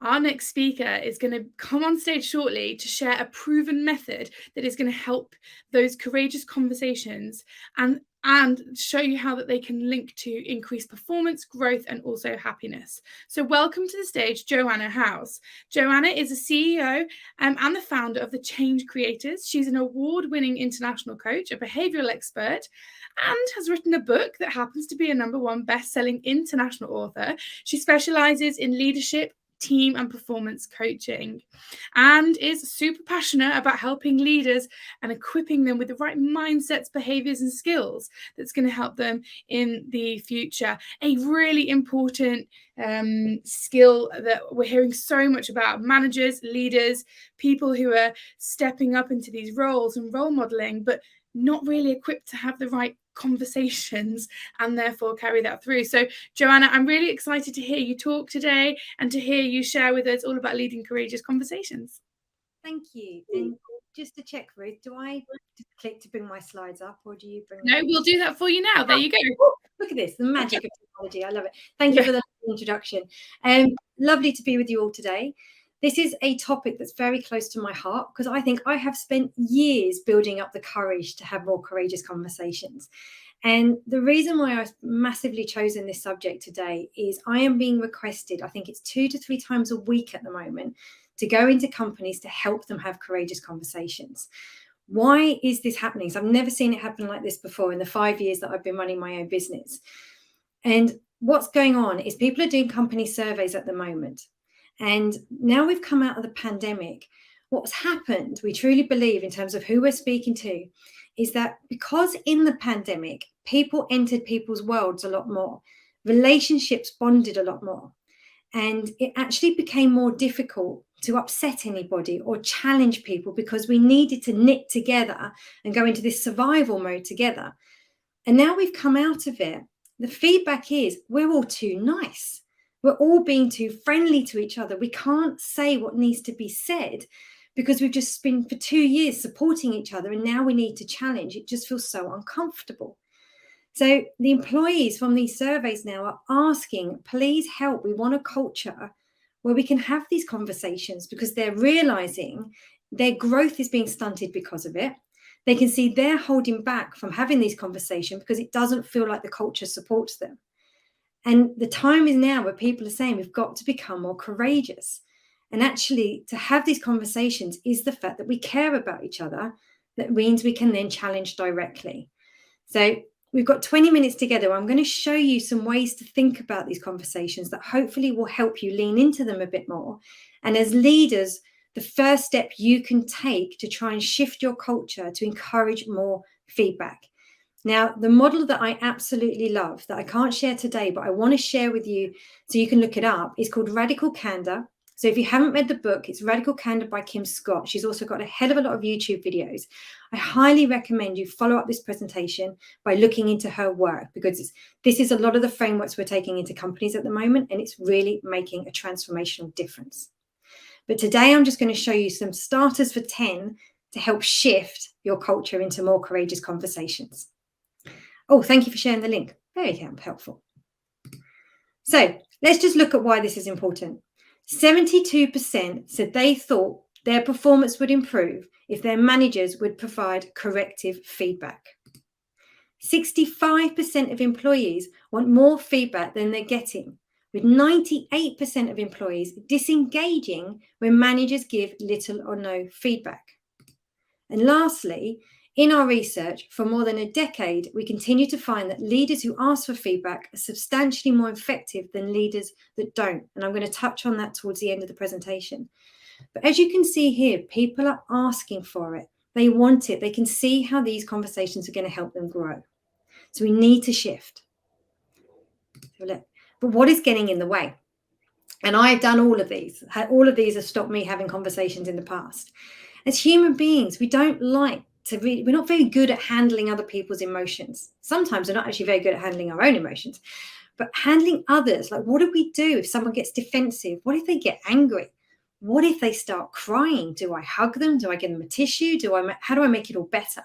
Our next speaker is going to come on stage shortly to share a proven method that is going to help those courageous conversations and show you how that they can link to increased performance, growth, and also happiness. So welcome to the stage, Joanna Howes. Joanna is a CEO and the founder of the Change Creators. She's an award-winning international coach, a behavioral expert, and has written a book that happens to be a #1 best-selling international author. She specializes in leadership, team and performance coaching, and is super passionate about helping leaders and equipping them with the right mindsets, behaviors and skills that's going to help them in the future. A really important skill that we're hearing so much about: managers, leaders, people who are stepping up into these roles and role modeling, but not really equipped to have the right conversations and therefore carry that through. So Joanna, I'm really excited to hear you talk today and to hear you share with us all about leading courageous conversations. Thank you. And just to check, Ruth, do I just click to bring my slides up, or do you bring No, we'll do that for you now. There you go. Look at this, the magic of technology. I love it. Thank you for the introduction. Lovely to be with you all today. This is a topic that's very close to my heart because I think I have spent years building up the courage to have more courageous conversations. And the reason why I've massively chosen this subject today is I am being requested, I think it's 2 to 3 times a week at the moment, to go into companies to help them have courageous conversations. Why is this happening? So I've never seen it happen like this before in the 5 years that I've been running my own business. And what's going on is people are doing company surveys at the moment. And now we've come out of the pandemic, what's happened, we truly believe in terms of who we're speaking to, is that because in the pandemic, people entered people's worlds a lot more, relationships bonded a lot more, and it actually became more difficult to upset anybody or challenge people because we needed to knit together and go into this survival mode together. And now we've come out of it. The feedback is we're all too nice. We're all being too friendly to each other. We can't say what needs to be said because we've just been for 2 years supporting each other, and now we need to challenge. It just feels so uncomfortable. So the employees from these surveys now are asking, please help. We want a culture where we can have these conversations because they're realizing their growth is being stunted because of it. They can see they're holding back from having these conversations because it doesn't feel like the culture supports them. And the time is now where people are saying we've got to become more courageous. And actually, to have these conversations is the fact that we care about each other. That means we can then challenge directly. So we've got 20 minutes together. I'm going to show you some ways to think about these conversations that hopefully will help you lean into them a bit more. And as leaders, the first step you can take to try and shift your culture to encourage more feedback. Now, the model that I absolutely love, that I can't share today, but I want to share with you so you can look it up, is called Radical Candor. So if you haven't read the book, it's Radical Candor by Kim Scott. She's also got a hell of a lot of YouTube videos. I highly recommend you follow up this presentation by looking into her work, because this is a lot of the frameworks we're taking into companies at the moment, and it's really making a transformational difference. But today I'm just going to show you some starters for 10 to help shift your culture into more courageous conversations. Oh, thank you for sharing the link. Very helpful. So let's just look at why this is important. 72% said they thought their performance would improve if their managers would provide corrective feedback. 65% of employees want more feedback than they're getting, with 98% of employees disengaging when managers give little or no feedback. And lastly, in our research for more than a decade, we continue to find that leaders who ask for feedback are substantially more effective than leaders that don't. And I'm going to touch on that towards the end of the presentation. But as you can see here, people are asking for it. They want it. They can see how these conversations are going to help them grow. So we need to shift. But what is getting in the way? And I've done all of these. All of these have stopped me having conversations in the past. As human beings, we don't like we're not very good at handling other people's emotions. Sometimes we're not actually very good at handling our own emotions, but handling others. Like, what do we do if someone gets defensive? What if they get angry? What if they start crying? Do I hug them? Do I give them a tissue? How do I make it all better?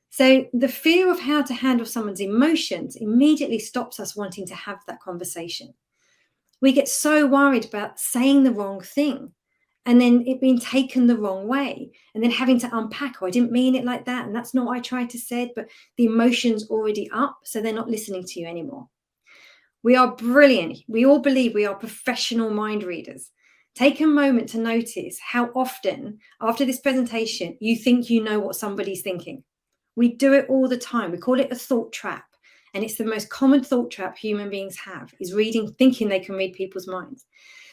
So the fear of how to handle someone's emotions immediately stops us wanting to have that conversation. We get so worried about saying the wrong thing and then it being taken the wrong way and then having to unpack, oh, I didn't mean it like that. And that's not what I tried to say, but the emotion's already up. So they're not listening to you anymore. We are brilliant. We all believe we are professional mind readers. Take a moment to notice how often after this presentation, you think you know what somebody's thinking. We do it all the time. We call it a thought trap. And it's the most common thought trap human beings have, is thinking they can read people's minds.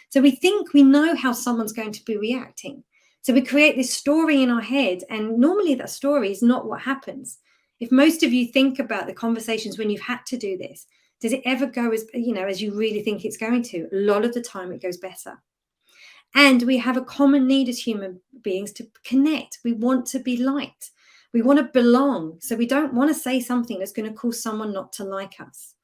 So we think we know how someone's going to be reacting. So we create this story in our head, and normally that story is not what happens. If most of you think about the conversations when you've had to do this, does it ever go as you really think it's going to? A lot of the time it goes better. And we have a common need as human beings to connect. We want to be liked. We want to belong. So we don't want to say something that's going to cause someone not to like us.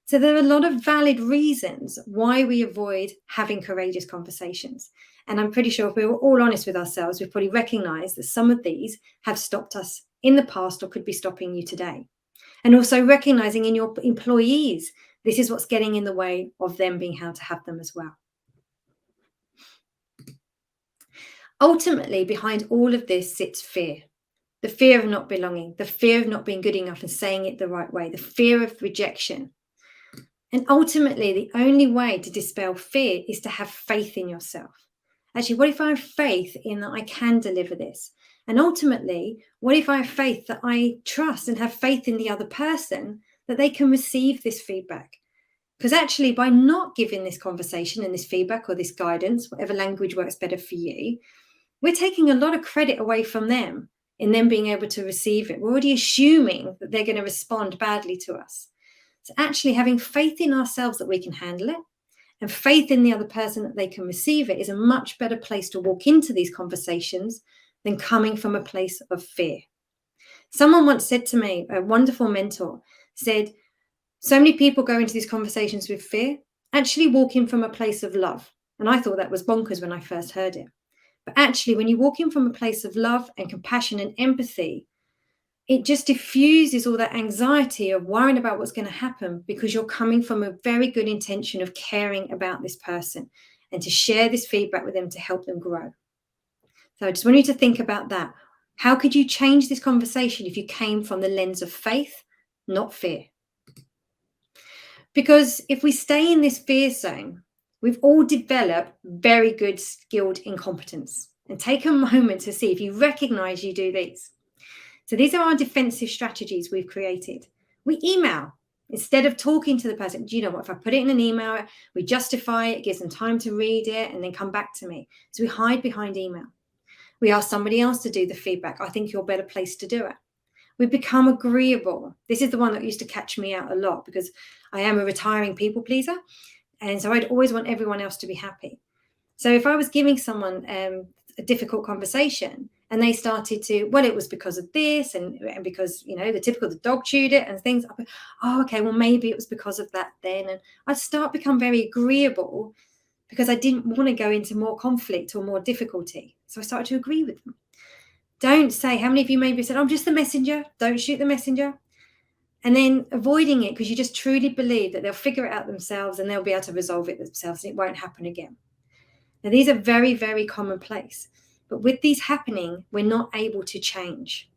So there are a lot of valid reasons why we avoid having courageous conversations. And I'm pretty sure if we were all honest with ourselves, we've probably recognized that some of these have stopped us in the past or could be stopping you today. And also recognizing in your employees, this is what's getting in the way of them being able to have them as well. Ultimately, behind all of this sits fear. The fear of not belonging, the fear of not being good enough and saying it the right way, the fear of rejection. And ultimately, the only way to dispel fear is to have faith in yourself. Actually, what if I have faith in that I can deliver this? And ultimately, what if I have faith that I trust and have faith in the other person that they can receive this feedback? Because actually, by not giving this conversation and this feedback or this guidance, whatever language works better for you, we're taking a lot of credit away from them in them being able to receive it. We're already assuming that they're going to respond badly to us. So actually having faith in ourselves that we can handle it and faith in the other person that they can receive it is a much better place to walk into these conversations than coming from a place of fear. Someone once said to me, a wonderful mentor, said, so many people go into these conversations with fear, actually walking from a place of love. And I thought that was bonkers when I first heard it. But actually, when you walk in from a place of love and compassion and empathy, it just diffuses all that anxiety of worrying about what's going to happen because you're coming from a very good intention of caring about this person and to share this feedback with them to help them grow. So I just want you to think about that. How could you change this conversation if you came from the lens of faith, not fear? Because if we stay in this fear zone, we've all developed very good skilled incompetence. And take a moment to see if you recognize you do these. So these are our defensive strategies we've created. We email instead of talking to the person. Do you know what? If I put it in an email, we justify it, gives them time to read it and then come back to me. So we hide behind email. We ask somebody else to do the feedback. I think you're a better place to do it. We become agreeable. This is the one that used to catch me out a lot because I am a retiring people pleaser. And so I'd always want everyone else to be happy. So if I was giving someone a difficult conversation and they started to, well, it was because of this and because, the dog chewed it and things. Oh, okay, well, maybe it was because of that then. And I'd become very agreeable because I didn't want to go into more conflict or more difficulty. So I started to agree with them. Don't say, how many of you maybe said, I'm just the messenger. Don't shoot the messenger. And then avoiding it because you just truly believe that they'll figure it out themselves and they'll be able to resolve it themselves and it won't happen again. Now, these are very, very commonplace. But with these happening, we're not able to change.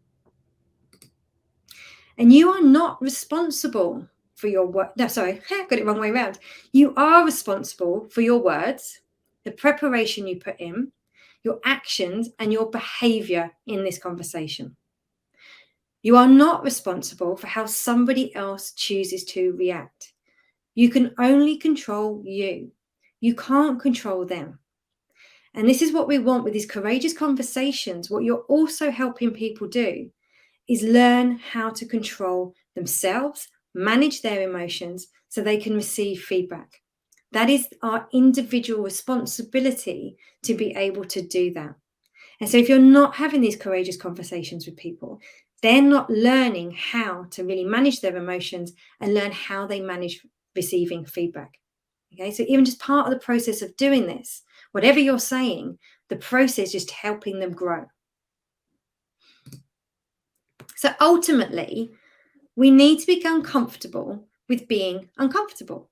And you are not responsible for your work. No, sorry, I got it wrong way around. You are responsible for your words, the preparation you put in, your actions, and your behavior in this conversation. You are not responsible for how somebody else chooses to react. You can only control you. You can't control them. And this is what we want with these courageous conversations. What you're also helping people do is learn how to control themselves, manage their emotions so they can receive feedback. That is our individual responsibility to be able to do that. And so if you're not having these courageous conversations with people, they're not learning how to really manage their emotions and learn how they manage receiving feedback. Okay, so even just part of the process of doing this, whatever you're saying, the process is just helping them grow. So ultimately, we need to become comfortable with being uncomfortable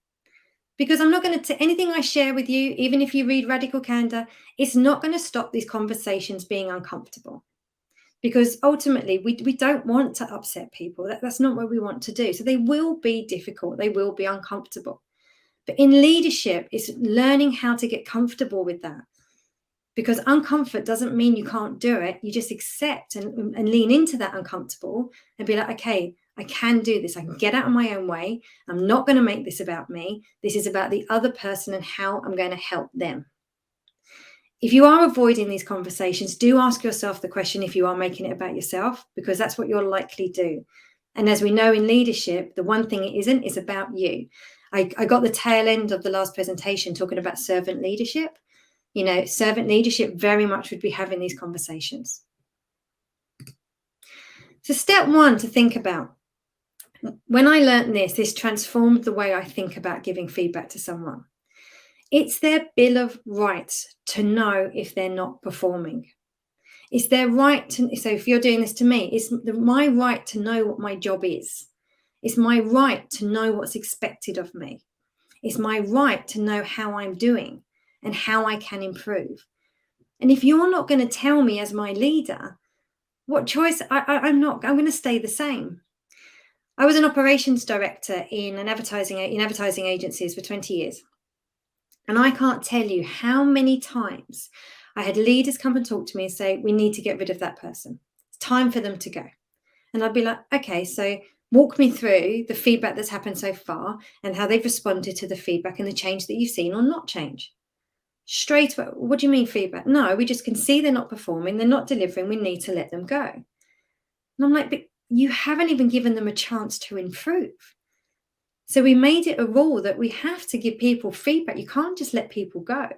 Because I'm not going to, anything I share with you, even if you read Radical Candor, it's not going to stop these conversations being uncomfortable. Because ultimately, we don't want to upset people. That's not what we want to do. So they will be difficult. They will be uncomfortable. But in leadership, it's learning how to get comfortable with that. Because uncomfort doesn't mean you can't do it. You just accept and lean into that uncomfortable and be like, okay, I can do this. I can get out of my own way. I'm not going to make this about me. This is about the other person and how I'm going to help them. If you are avoiding these conversations, do ask yourself the question if you are making it about yourself, because that's what you'll likely do. And as we know in leadership, the one thing it isn't is about you. I got the tail end of the last presentation talking about servant leadership. You know, servant leadership very much would be having these conversations. So step one to think about. When I learned this transformed the way I think about giving feedback to someone. It's their bill of rights to know if they're not performing. It's their right to, so if you're doing this to me, it's my right to know what my job is. It's my right to know what's expected of me. It's my right to know how I'm doing and how I can improve. And if you're not going to tell me as my leader, what choice? I'm going to stay the same. I was an operations director in advertising agencies for 20 years. And I can't tell you how many times I had leaders come and talk to me and say, we need to get rid of that person. It's time for them to go. And I'd be like, okay, so walk me through the feedback that's happened so far and how they've responded to the feedback and the change that you've seen or not change. Straight away, what do you mean feedback? No, we just can see they're not performing, they're not delivering, we need to let them go. And I'm like, but you haven't even given them a chance to improve. So we made it a rule that we have to give people feedback. You can't just let people go.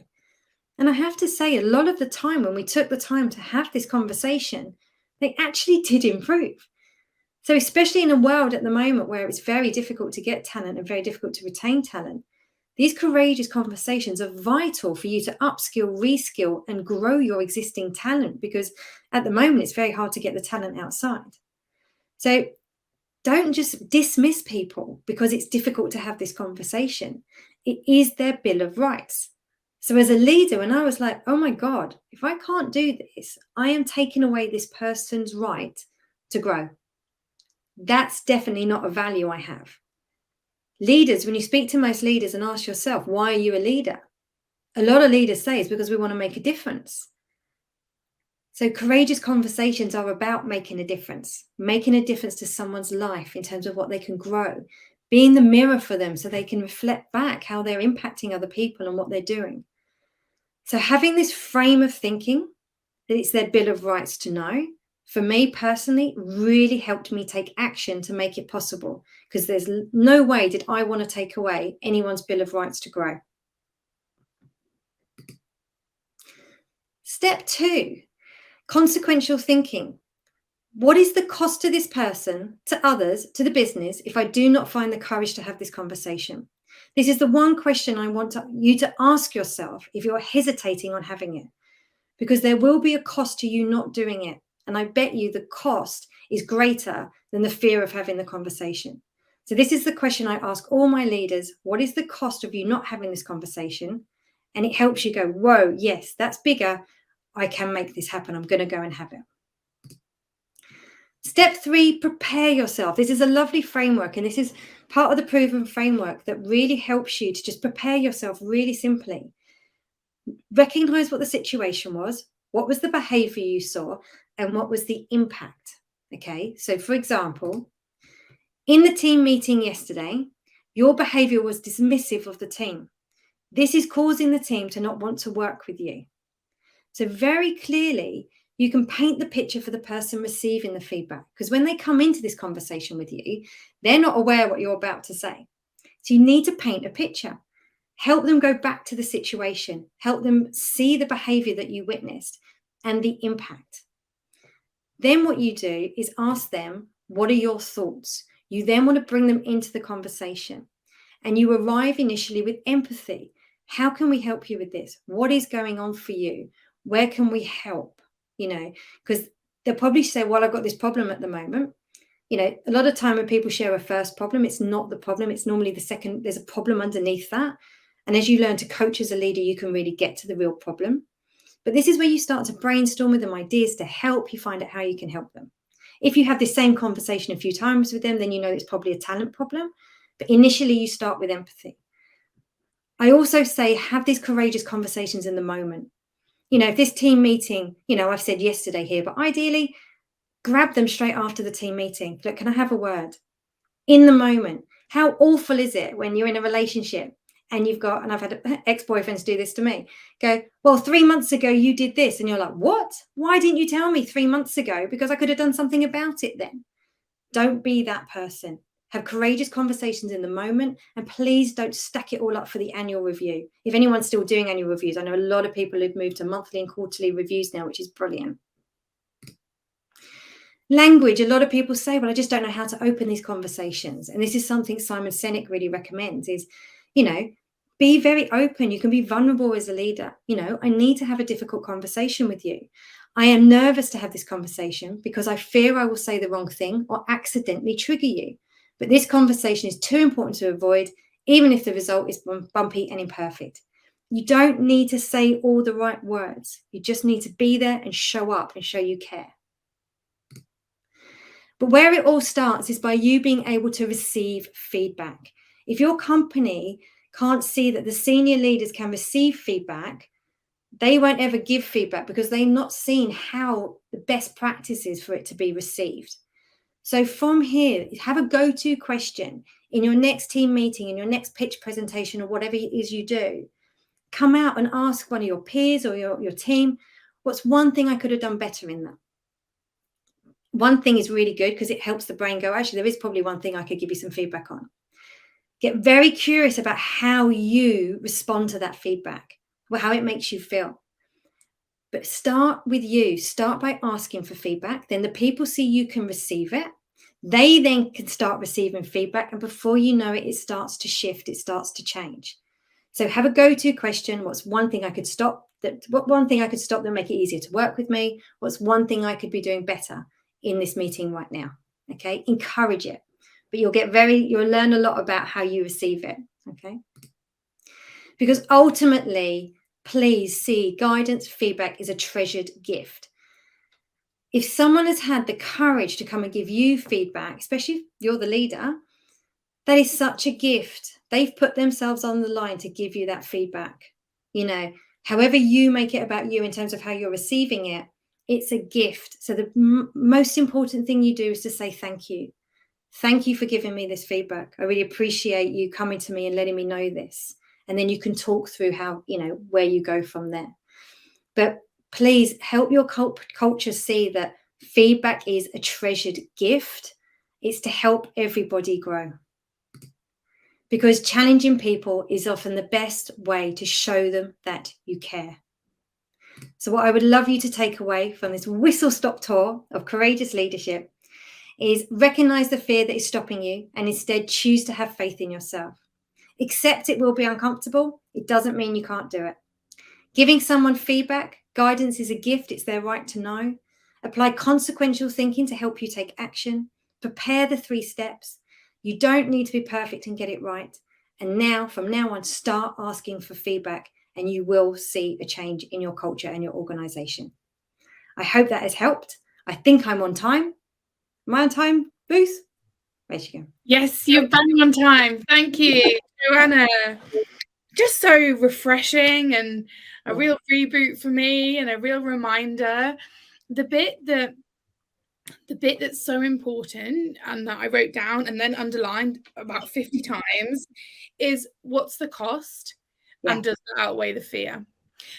And I have to say, a lot of the time when we took the time to have this conversation, they actually did improve. So especially in a world at the moment where it's very difficult to get talent and very difficult to retain talent, these courageous conversations are vital for you to upskill, reskill, and grow your existing talent, because at the moment it's very hard to get the talent outside. So don't just dismiss people because it's difficult to have this conversation. It is their bill of rights. So as a leader, when I was like, oh my God, if I can't do this, I am taking away this person's right to grow. That's definitely not a value I have. Leaders, when you speak to most leaders and ask yourself, why are you a leader? A lot of leaders say it's because we want to make a difference. So courageous conversations are about making a difference to someone's life in terms of what they can grow, being the mirror for them so they can reflect back how they're impacting other people and what they're doing. So having this frame of thinking that it's their bill of rights to know, for me personally, really helped me take action to make it possible, because there's no way did I want to take away anyone's bill of rights to grow. Step 2. Consequential thinking. What is the cost to this person, to others, to the business, if I do not find the courage to have this conversation? This is the one question I want you to ask yourself if you're hesitating on having it, because there will be a cost to you not doing it. And I bet you the cost is greater than the fear of having the conversation. So this is the question I ask all my leaders. What is the cost of you not having this conversation? And it helps you go, whoa, yes, that's bigger. I can make this happen. I'm going to go and have it. Step 3, prepare yourself. This is a lovely framework, and this is part of the proven framework that really helps you to just prepare yourself really simply. Recognize what the situation was, what was the behavior you saw, and what was the impact. Okay, so for example, in the team meeting yesterday, your behavior was dismissive of the team. This is causing the team to not want to work with you. So very clearly, you can paint the picture for the person receiving the feedback, because when they come into this conversation with you, they're not aware what you're about to say. So you need to paint a picture. Help them go back to the situation. Help them see the behavior that you witnessed and the impact. Then what you do is ask them, what are your thoughts? You then want to bring them into the conversation, and you arrive initially with empathy. How can we help you with this? What is going on for you? Where can we help? You know, because they'll probably say, well, I've got this problem at the moment. You know, a lot of time when people share a first problem, it's not the problem. It's normally the second. There's a problem underneath that. And as you learn to coach as a leader, you can really get to the real problem. But this is where you start to brainstorm with them ideas to help you find out how you can help them. If you have the same conversation a few times with them, then you know it's probably a talent problem. But initially, you start with empathy. I also say have these courageous conversations in the moment. You know, if this team meeting, you know, I've said yesterday here, but ideally, grab them straight after the team meeting. Look, can I have a word? In the moment. How awful is it when you're in a relationship and you've got, and I've had ex-boyfriends do this to me, go, well, 3 months ago you did this. And you're like, what? Why didn't you tell me 3 months ago? Because I could have done something about it then. Don't be that person. Have courageous conversations in the moment, and please don't stack it all up for the annual review. If anyone's still doing annual reviews, I know a lot of people have moved to monthly and quarterly reviews now, which is brilliant. Language, a lot of people say, well, I just don't know how to open these conversations. And this is something Simon Sinek really recommends is, you know, be very open. You can be vulnerable as a leader. You know, I need to have a difficult conversation with you. I am nervous to have this conversation because I fear I will say the wrong thing or accidentally trigger you. But this conversation is too important to avoid, even if the result is bumpy and imperfect. You don't need to say all the right words. You just need to be there and show up and show you care. But where it all starts is by you being able to receive feedback. If your company can't see that the senior leaders can receive feedback, they won't ever give feedback because they've not seen how the best practice is for it to be received. So from here, have a go-to question in your next team meeting, in your next pitch presentation, or whatever it is you do. Come out and ask one of your peers or your team, what's one thing I could have done better in that? One thing is really good because it helps the brain go, actually, there is probably one thing I could give you some feedback on. Get very curious about how you respond to that feedback, or how it makes you feel. But start with you. Start by asking for feedback. Then the people see you can receive it. They then can start receiving feedback. And before you know it, it starts to shift. It starts to change. So have a go-to question. What's one thing I could stop? What one thing I could stop that make it easier to work with me? What's one thing I could be doing better in this meeting right now? Okay. Encourage it. But you'll learn a lot about how you receive it. Okay. Because ultimately, please see guidance, feedback is a treasured gift. If someone has had the courage to come and give you feedback, especially if you're the leader, that is such a gift. They've put themselves on the line to give you that feedback. You know, however you make it about you in terms of how you're receiving it, it's a gift. So the most important thing you do is to say thank you. Thank you for giving me this feedback. I really appreciate you coming to me and letting me know this. And then you can talk through how, you know, where you go from there. But please help your culture see that feedback is a treasured gift. It's to help everybody grow. Because challenging people is often the best way to show them that you care. So what I would love you to take away from this whistle-stop tour of courageous leadership is recognize the fear that is stopping you and instead choose to have faith in yourself. Accept it will be uncomfortable. It doesn't mean you can't do it. Giving someone feedback, guidance is a gift. It's their right to know. Apply consequential thinking to help you take action. Prepare the 3 steps. You don't need to be perfect and get it right. And now, from now on, start asking for feedback and you will see a change in your culture and your organization. I hope that has helped. I think I'm on time. Am I on time, Booth? Where she go? Yes, you're bang on time. Thank you, Joanna. Just so refreshing and a real reboot for me and a real reminder. The bit that's so important and that I wrote down and then underlined about 50 times is what's the cost and does that outweigh the fear?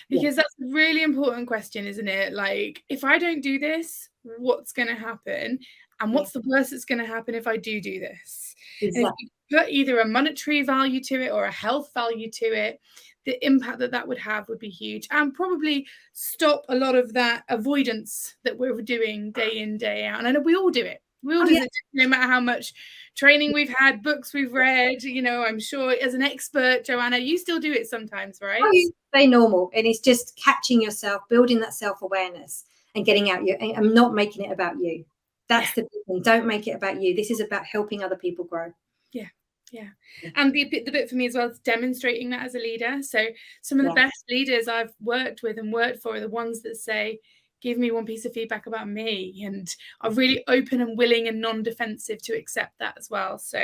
Because that's a really important question, isn't it? Like, if I don't do this, what's going to happen? And what's the worst that's going to happen if I do this? Exactly. And if you put either a monetary value to it or a health value to it, the impact that would have would be huge and probably stop a lot of that avoidance that we're doing day in, day out. And I know we all do it. We all do it, no matter how much training we've had, books we've read. You know, I'm sure as an expert, Joanna, you still do it sometimes, right? Oh, you stay normal. And it's just catching yourself, building that self-awareness and getting out. I'm not making it about you. That's the big thing. Don't make it about you. This is about helping other people grow. Yeah. And the bit for me as well is demonstrating that as a leader. So some of the best leaders I've worked with and worked for are the ones that say, give me one piece of feedback about me, and are really open and willing and non-defensive to accept that as well. So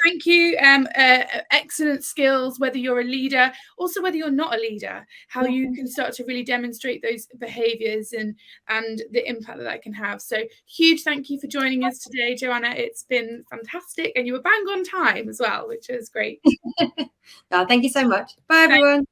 thank you. Excellent skills, whether you're a leader, also whether you're not a leader, how you can start to really demonstrate those behaviors and the impact that can have. So huge thank you for joining us today, Joanna. It's been fantastic, and you were bang on time as well, which is great. Thank you so much. Bye, everyone.